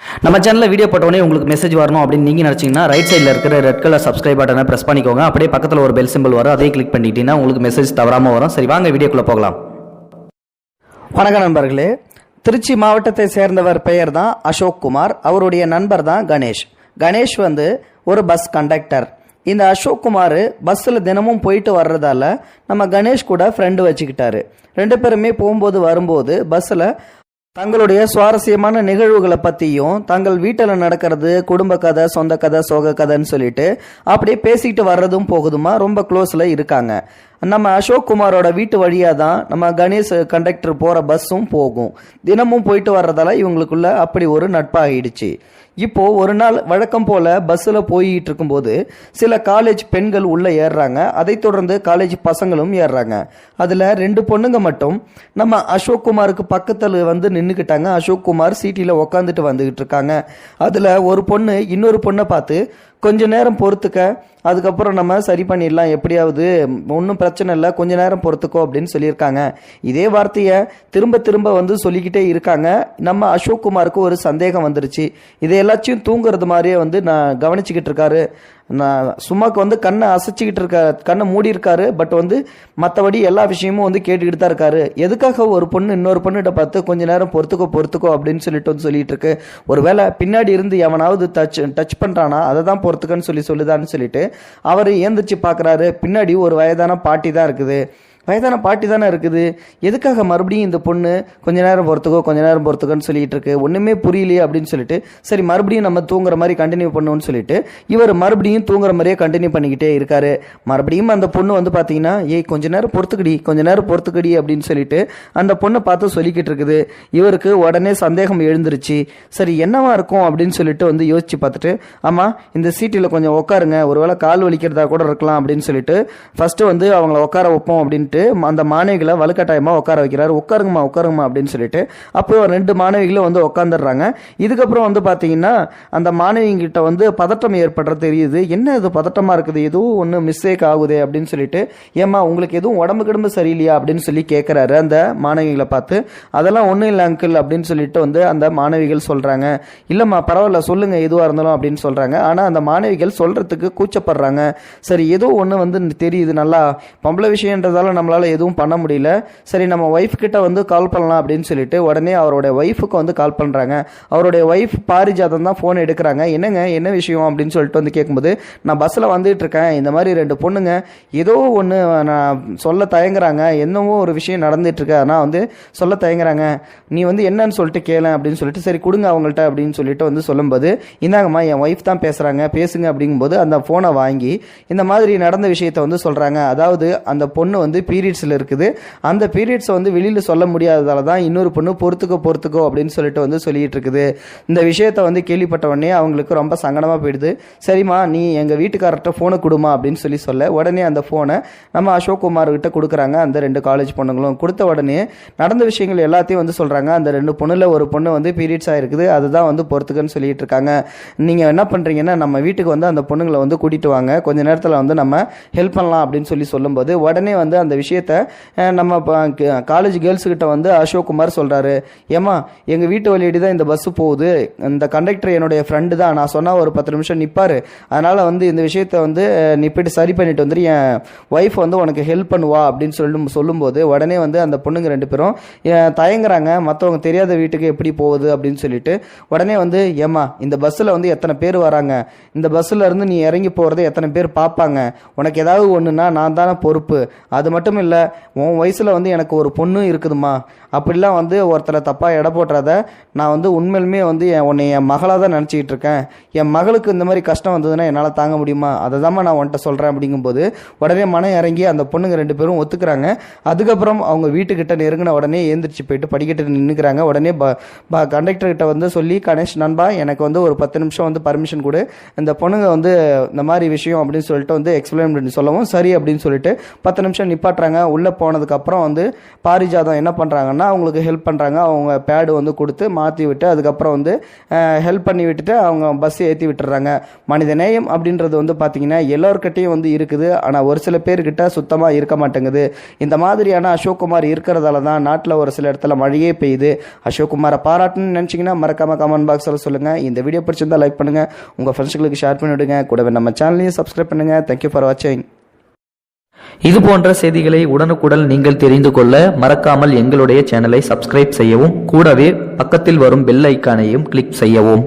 நம்ம சேனலில் வீடியோ போட்டோடனே உங்களுக்கு மெசேஜ் வரணும் அப்படின்னு நீங்கள் நினச்சிங்கன்னா ரைட் சைடில் இருக்கிற ரெட் கலர் சப்ஸ்கிரைப் பட்டனை ப்ரெஸ் பண்ணிக்கோங்க. அப்படியே பக்கத்தில் ஒரு பெல் சிம்பிள் வரும், அதையும் கிளிக் பண்ணிட்டீங்கன்னா உங்களுக்கு மெசேஜ் தவறாமல் வரும். சரி, வாங்க வீடியோக்குள்ளே போகலாம். வணக்கம் நண்பர்களே. திருச்சி மாவட்டத்தை சேர்ந்தவர் பெயர் தான் அசோக் குமார். அவருடைய நண்பர் தான் கணேஷ். கணேஷ் ஒரு பஸ் கண்டக்டர். இந்த அசோக் குமார் பஸ்ஸில் தினமும் போயிட்டு வர்றதால நம்ம கணேஷ் கூட ஃப்ரெண்டு வச்சுக்கிட்டாரு. ரெண்டு பேருமே போகும்போது வரும்போது பஸ்ஸில் தங்களுடைய சுவாரஸ்யமான நிகழ்வுகளை பற்றியும் தங்கள் வீட்டில் நடக்கிறது, குடும்ப கதை, சொந்த கதை, சோக கதைன்னு சொல்லிட்டு அப்படியே பேசிக்கிட்டு வர்றதும் போகுதுமா ரொம்ப க்ளோஸில் இருக்காங்க. நம்ம அசோக் குமாரோட வீட்டு வழியாக தான் நம்ம கணேஷ் கண்டக்டர் போகிற பஸ்ஸும் போகும். தினமும் போயிட்டு வர்றதால இவங்களுக்குள்ள அப்படி ஒரு நட்பாகிடுச்சு. இப்போது ஒரு நாள் வழக்கம் போல் பஸ்ஸில் போய்கிட்டு இருக்கும்போது சில காலேஜ் பெண்கள் உள்ளே ஏறுறாங்க. அதை தொடர்ந்து காலேஜ் பசங்களும் ஏறுறாங்க. அதில் 2 பொண்ணுங்க மட்டும் நம்ம அசோக் குமாருக்கு பக்கத்தில் நின்றுக்கிட்டாங்க. அசோக் குமார் சீட்டில் உக்காந்துட்டு வந்துக்கிட்டு இருக்காங்க. அதில் ஒரு பொண்ணு இன்னொரு பொண்ணை பார்த்து கொஞ்ச நேரம் பொறுத்துக்க, அதுக்கப்புறம் நம்ம சரி பண்ணிடலாம், எப்படியாவது ஒன்றும் பிரச்சனை இல்லை, கொஞ்ச நேரம் பொறுத்துக்கோ அப்படின்னு சொல்லியிருக்காங்க. இதே வார்த்தையை திரும்ப திரும்ப சொல்லிக்கிட்டே இருக்காங்க. நம்ம அசோக் குமாருக்கு ஒரு சந்தேகம் வந்துருச்சு. இதை எல்லாத்தையும் தூங்குறது மாதிரியே நான் கவனிச்சுக்கிட்டு இருக்காரு. நான் சும்மா கண்ணை அசைச்சிக்கிட்டு கண்ணை மூடி இருக்காரு. பட் மற்றபடி எல்லா விஷயமும் கேட்டுக்கிட்டு தான் இருக்காரு. எதுக்காக ஒரு பொண்ணு இன்னொரு பொண்ணுகிட்ட பார்த்து கொஞ்ச நேரம் பொறுத்துக்கோ அப்படின்னு சொல்லிட்டு இருக்கு. ஒருவேளை பின்னாடி இருந்து எவனாவது டச் பண்றானா, அதை தான் பொறுத்துக்கன்னு சொல்லுதான்னு சொல்லிட்டு அவர் ஏந்திரிச்சு பார்க்குறாரு. பின்னாடி ஒரு வயதான பாட்டி தான் இருக்குது. வயதான பாட்டி தானே இருக்குது. எதுக்காக மறுபடியும் இந்த பொண்ணு கொஞ்ச நேரம் பொறுத்துக்கோன்னு சொல்லிட்டு இருக்கு, ஒன்றுமே புரியலையே அப்படின்னு சொல்லிட்டு சரி மறுபடியும் நம்ம தூங்குற மாதிரி கண்டினியூ பண்ணுவோம்னு சொல்லிட்டு இவர் மறுபடியும் தூங்குற மாதிரியே கண்டினியூ பண்ணிக்கிட்டே இருக்காரு. மறுபடியும் அந்த பொண்ணு பார்த்தீங்கன்னா கொஞ்ச நேரம் பொறுத்துக்கடி அப்படின்னு சொல்லிட்டு அந்த பொண்ணை பார்த்து சொல்லிக்கிட்டு இருக்குது. இவருக்கு உடனே சந்தேகம் எழுந்துருச்சு. சரி என்னவா இருக்கும் அப்படின்னு சொல்லிட்டு யோசிச்சு பார்த்துட்டு, ஆமாம் இந்த சீட்டில் கொஞ்சம் உட்காருங்க, ஒருவேளை கால் வலிக்கிறதா கூட இருக்கலாம் அப்படின்னு சொல்லிட்டு ஃபர்ஸ்ட் அவங்கள உட்கார வைப்போம் அப்படின்ட்டு அந்த மாணவிகளை வலுக்கட்டாயமா உட்கார வைக்கிறாரு. உட்காருங்கம்மா அப்படின்னு சொல்லிட்டு அப்போ 2 மாணவிகளும் உட்காந்துடுறாங்க. இதுக்கப்புறம் பாத்தீங்கன்னா அந்த மாணவிகிட்ட பதட்டம் ஏற்படுறது தெரியுது. என்ன இது பதட்டமா இருக்குது, எதுவும் ஒன்று மிஸ்டேக் ஆகுதே அப்படின்னு சொல்லிட்டு, ஏமா உங்களுக்கு எதுவும் உடம்பு சரியில்லையா அப்படின்னு சொல்லி கேட்கிறாரு அந்த மாணவிகளை பார்த்து. அதெல்லாம் ஒன்றும் இல்லை அங்கிள் அப்படின்னு சொல்லிட்டு அந்த மாணவிகள் சொல்றாங்க. இல்லம்மா பரவாயில்ல சொல்லுங்க எதுவாக இருந்தாலும் அப்படின்னு சொல்றாங்க. ஆனா அந்த மாணவிகள் சொல்றதுக்கு கூச்சப்படுறாங்க. சரி ஏதோ ஒன்று தெரியுது, நல்லா பொம்பளை விஷயன்றதால நம்மளால எதுவும் பண்ண முடியல, சரி நம்ம ஒய்ஃப் கிட்ட கால் பண்ணலாம் அப்படின்னு சொல்லிட்டு உடனே அவருடைய ஒய்ஃபுக்கு கால் பண்றாங்க. அவருடைய ஒய்ஃப் பாரிஜாதம் தான் போன் எடுக்கிறாங்க. என்னங்க என்ன விஷயம் அப்படின்னு சொல்லிட்டு கேட்கும்போது, நான் பஸ்ஸில் வந்துட்டு இருக்கேன், இந்த மாதிரி 2 பொண்ணுங்க ஏதோ ஒன்று நான் சொல்ல தயங்குறாங்க, என்னவோ ஒரு விஷயம் நடந்துட்டு இருக்கு, ஆனால் சொல்ல தயங்குறாங்க, நீ என்னன்னு சொல்லிட்டு கேளு அப்படின்னு சொல்லிட்டு சரி கொடுங்க அவங்கள்ட்ட அப்படின்னு சொல்லிட்டு சொல்லும்போது, இந்தாங்கம்மா என் ஒய்ஃப் தான் பேசுறாங்க, பேசுங்க அப்படிங்கும்போது அந்த போனை வாங்கி இந்த மாதிரி நடந்த விஷயத்த சொல்றாங்க. அதாவது அந்த பொண்ணு பீரியட்ஸில் இருக்குது. அந்த பீரியட்ஸை வெளியில் சொல்ல முடியாததால தான் இன்னொரு பொண்ணு பொறுத்துக்கோ அப்படின்னு சொல்லிட்டு இருக்குது. இந்த விஷயத்தை கேள்விப்பட்ட உடனே அவங்களுக்கு ரொம்ப சங்கடமாக போயிடுது. சரிம்மா நீ எங்கள் வீட்டுக்காரர்கிட்ட ஃபோனை கொடுமா அப்படின்னு சொல்ல உடனே அந்த ஃபோனை நம்ம அசோக் குமார் கிட்ட கொடுக்குறாங்க. அந்த 2 காலேஜ் பொண்ணுங்களும் கொடுத்த உடனே நடந்த விஷயங்கள் எல்லாத்தையும் சொல்கிறாங்க. அந்த 2 பொண்ணுல ஒரு பொண்ணு பீரியட்ஸ் ஆகிருக்குது, அதுதான் பொறுத்துக்கன்னு சொல்லிட்டு இருக்காங்க. நீங்கள் என்ன பண்ணுறீங்கன்னா நம்ம வீட்டுக்கு அந்த பொண்ணுங்களை கூட்டிட்டு வாங்க, கொஞ்ச நேரத்தில் நம்ம ஹெல்ப் பண்ணலாம் அப்படின்னு சொல்லும்போது உடனே அந்த விஷயத்த நம்ம காலேஜ் கேர்ள்ஸுக்கிட்ட அசோக் குமார் சொல்கிறாரு. ஏமா எங்கள் வீட்டு வழியடி தான் இந்த பஸ்ஸு போகுது, இந்த கண்டக்டர் என்னுடைய ஃப்ரெண்டு தான், நான் சொன்னால் ஒரு 10 நிமிஷம் நிற்பார், அதனால் இந்த விஷயத்த நீ போய்ட்டு சரி பண்ணிட்டு வந்துட்டு என் ஒய்ஃப் உனக்கு ஹெல்ப் பண்ணுவா அப்படின்னு சொல்லும்போது உடனே அந்த பொண்ணுங்க 2 பேரும் தயங்குறாங்க. மற்றவங்க தெரியாத வீட்டுக்கு எப்படி போகுது அப்படின்னு சொல்லிட்டு உடனே ஏமா இந்த பஸ்ஸில் எத்தனை பேர் வராங்க, இந்த பஸ்ஸில் இருந்து நீ இறங்கி போகிறத எத்தனை பேர் பார்ப்பாங்க, உனக்கு ஏதாவது ஒன்றுனா நான் தானே பொறுப்பு, அது மட்டும் இல்லை உன் வயசில் எனக்கு ஒரு பொண்ணு இருக்குதுமா, அப்படிலாம் ஒருத்தரை தப்பாக எடை போட்டுறத நான் உண்மையிலுமே உன்னை என் மகளாக தான் நினச்சிக்கிட்டு இருக்கேன், என் மகளுக்கு இந்த மாதிரி கஷ்டம் வந்ததுன்னா என்னால் தாங்க முடியுமா, அதை தான்மா நான் உன்ட்ட சொல்கிறேன் அப்படிங்கும்போது உடனே மனம் இறங்கி அந்த பொண்ணுங்க 2 பேரும் ஒத்துக்கிறாங்க. அதுக்கப்புறம் அவங்க வீட்டுக்கிட்ட நெருங்கின உடனே ஏந்திரிச்சு போயிட்டு படிக்கட்டு நின்றுக்கிறாங்க. உடனே கண்டக்டர்கிட்ட சொல்லி, கணேஷ் நண்பா எனக்கு ஒரு 10 நிமிஷம் பர்மிஷன் கொடு, இந்த பொண்ணுங்க இந்த மாதிரி விஷயம் அப்படின்னு சொல்லிட்டு எக்ஸ்பிளைன் பண்ணி சொல்லவும் சரி அப்படின்னு சொல்லிட்டு 10 நிமிஷம் நிப்பாட்ட காட்டுறாங்க. உள்ளே போனதுக்கப்புறம் வந்து பாரிஜாதம் என்ன பண்ணுறாங்கன்னா அவங்களுக்கு ஹெல்ப் பண்ணுறாங்க. அவங்க பேடு வந்து கொடுத்து மாற்றி விட்டு அதுக்கப்புறம் வந்து ஹெல்ப் பண்ணி விட்டுட்டு அவங்க பஸ் ஏற்றி விட்டுறாங்க. மனித நேயம் அப்படின்றது வந்து பார்த்திங்கன்னா எல்லோருக்கிட்டையும் வந்து இருக்குது. ஆனால் ஒரு சில பேர்கிட்ட சுத்தமாக இருக்க மாட்டேங்குது. இந்த மாதிரியான அசோக்குமார் இருக்கிறதால தான் நாட்டில் ஒரு சில இடத்துல மழையே பெய்யுது. அசோக்குமாரை பாராட்டணும்னு நினச்சிங்கன்னா மறக்காமல் கமெண்ட் பாக்ஸில் சொல்லுங்கள். இந்த வீடியோ பிடிச்சிருந்தால் லைக் பண்ணுங்கள், உங்கள் ஃப்ரெண்ட்ஸுங்களுக்கு ஷேர் பண்ணிவிடுங்க. கூடவே நம்ம சேனலையும் சப்ஸ்கிரைப் பண்ணுங்கள். தேங்க்யூ ஃபார் வாட்சிங். இது போன்ற செய்திகளை உடனுக்குடன் நீங்கள் தெரிந்து கொள்ள மறக்காமல் எங்களுடைய சேனலை சப்ஸ்கிரைப் செய்யவும், கூடவே பக்கத்தில் வரும் பெல் ஐக்கானையும் கிளிக் செய்யவும்.